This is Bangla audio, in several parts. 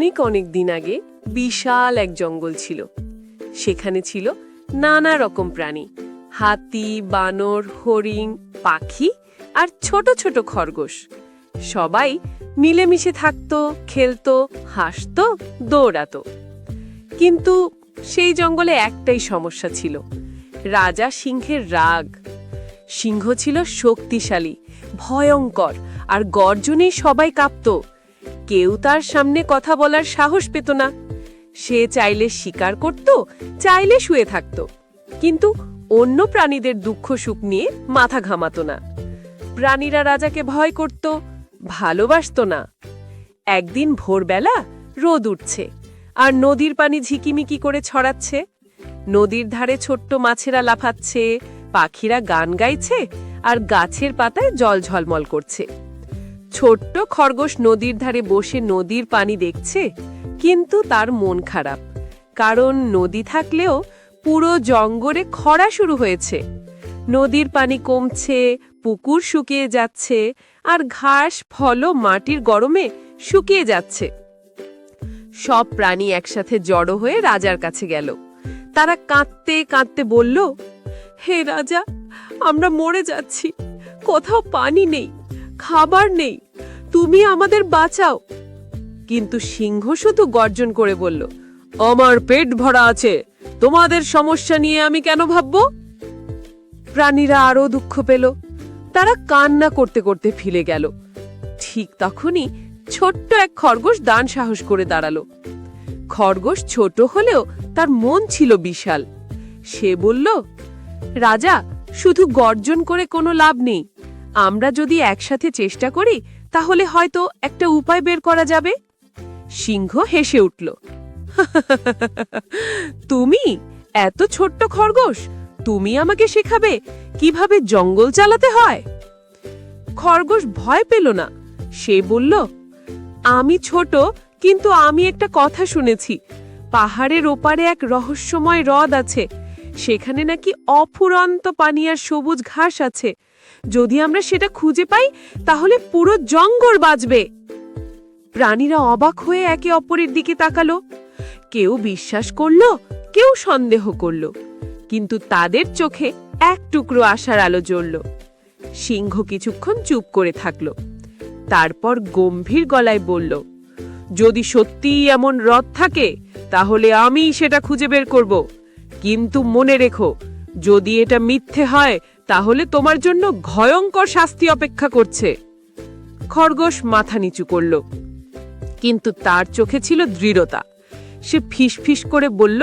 অনেক অনেক দিন আগে বিশাল এক জঙ্গল ছিল। সেখানে ছিল নানা রকম প্রাণী, হাতি, বানর, হরিণ, পাখি আর ছোট ছোট খরগোশ। সবাই মিলেমিশে থাকতো, খেলতো, হাসতো, দৌড়াতো। কিন্তু সেই জঙ্গলে একটাই সমস্যা ছিল, রাজা সিংহের রাগ। সিংহ ছিল শক্তিশালী, ভয়ঙ্কর, আর গর্জনেই সবাই কাঁপত। কেউ তার সামনে কথা বলার সাহস পেত না। সে চাইলে শিকার করত, চাইলে শুয়ে থাকত, কিন্তু অন্য প্রাণীদের দুঃখ সুখ নিয়ে মাথা ঘামাতো না। প্রাণীরা রাজাকে ভয় করত, ভালোবাসত না। একদিন ভোরবেলা রোদ উঠছে আর নদীর পানি ঝিকিমিকি করে ছড়াচ্ছে। নদীর ধারে ছোট্ট মাছেরা লাফাচ্ছে, পাখিরা গান গাইছে, আর গাছের পাতায় জল ঝলমল করছে। ছোট্ট খরগোশ নদীর ধারে বসে নদীর পানি দেখছে, কিন্তু তার মন খারাপ, কারণ নদী থাকলেও পুরো জঙ্গলে খরা শুরু হয়েছে। নদীর পানি কমছে, পুকুর শুকিয়ে যাচ্ছে, আর ঘাস, ফল, মাটির গরমে শুকিয়ে যাচ্ছে। সব প্রাণী একসাথে জড়ো হয়ে রাজার কাছে গেল। তারা কাঁদতে কাঁদতে বলল, হে রাজা, আমরা মরে যাচ্ছি, কোথাও পানি নেই, খাবার নেই, তুমি আমাদের বাঁচাও। কিন্তু সিংহ শুধু গর্জন করে বলল, আমার পেট ভরা আছে, তোমাদের সমস্যা নিয়ে আমি কেন ভাববো? প্রাণীরা আরো দুঃখ পেল। তারা কান্না করতে করতে ফিরে গেল। ঠিক তখনই ছোট্ট এক খরগোশ দান সাহস করে দাঁড়ালো। খরগোশ ছোট হলেও তার মন ছিল বিশাল। সে বলল, রাজা, শুধু গর্জন করে কোনো লাভ নেই। আমরা যদি একসাথে চেষ্টা করি তাহলে হয়তো একটা উপায় বের করা যাবে। সিংহ হেসে উঠল, তুমি এত ছোট্ট খরগোশ, তুমি আমাকে শেখাবে কিভাবে জঙ্গল চালাতে হয়? খরগোশ ভয় পেল না। সে বলল, আমি ছোট, কিন্তু আমি একটা কথা শুনেছি, পাহাড়ের ওপারে এক রহস্যময় হ্রদ আছে। সেখানে নাকি অফুরন্ত পানি আর সবুজ ঘাস আছে। যদি আমরা সেটা খুঁজে পাই তাহলে পুরো জঙ্গল বাঁচবে। প্রাণীরা অবাক হয়ে একে অপরের দিকে তাকালো। কেউ বিশ্বাস করলো, কেউ সন্দেহ করলো, কিন্তু তাদের চোখে এক টুকরো আশার আলো জ্বলল। সিংহ কিছুক্ষণ চুপ করে থাকলো, তারপর গম্ভীর গলায় বলল, যদি সত্যিই এমন হ্রদ থাকে তাহলে আমি সেটা খুঁজে বের করব। কিন্তু মনে রেখো, যদি এটা মিথ্যে হয় তাহলে তোমার জন্য ভয়ঙ্কর শাস্তি অপেক্ষা করছে। খরগোশ মাথা নিচু করল, কিন্তু তার চোখে ছিল দৃঢ়তা। সে ফিসফিস করে বলল,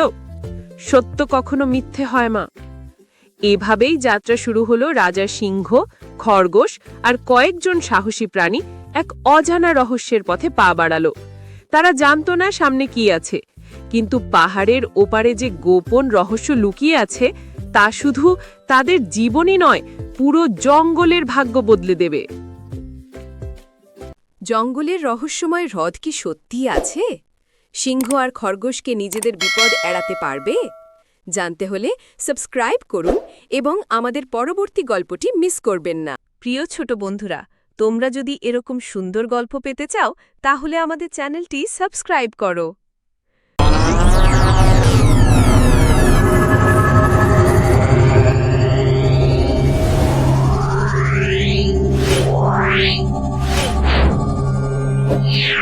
সত্য কখনো মিথ্যে হয় মা। এভাবেই যাত্রা শুরু হলো রাজা সিংহ, খরগোশ আর কয়েকজন সাহসী প্রাণী এক অজানা রহস্যের পথে পা বাড়ালো। তারা জানতো না সামনে কি আছে, কিন্তু পাহাড়ের ওপারে যে গোপন রহস্য লুকিয়ে আছে তা শুধু তাদের জীবনই নয়, পুরো জঙ্গলের ভাগ্য বদলে দেবে। জঙ্গলের রহস্যময় হ্রদ কি সত্যিই আছে? সিংহ আর খরগোশকে নিজেদের বিপদ এড়াতে পারবে? জানতে হলে সাবস্ক্রাইব করুন এবং আমাদের পরবর্তী গল্পটি মিস করবেন না। প্রিয় ছোট বন্ধুরা, তোমরা যদি এরকম সুন্দর গল্প পেতে চাও তাহলে আমাদের চ্যানেলটি সাবস্ক্রাইব করো। Yeah.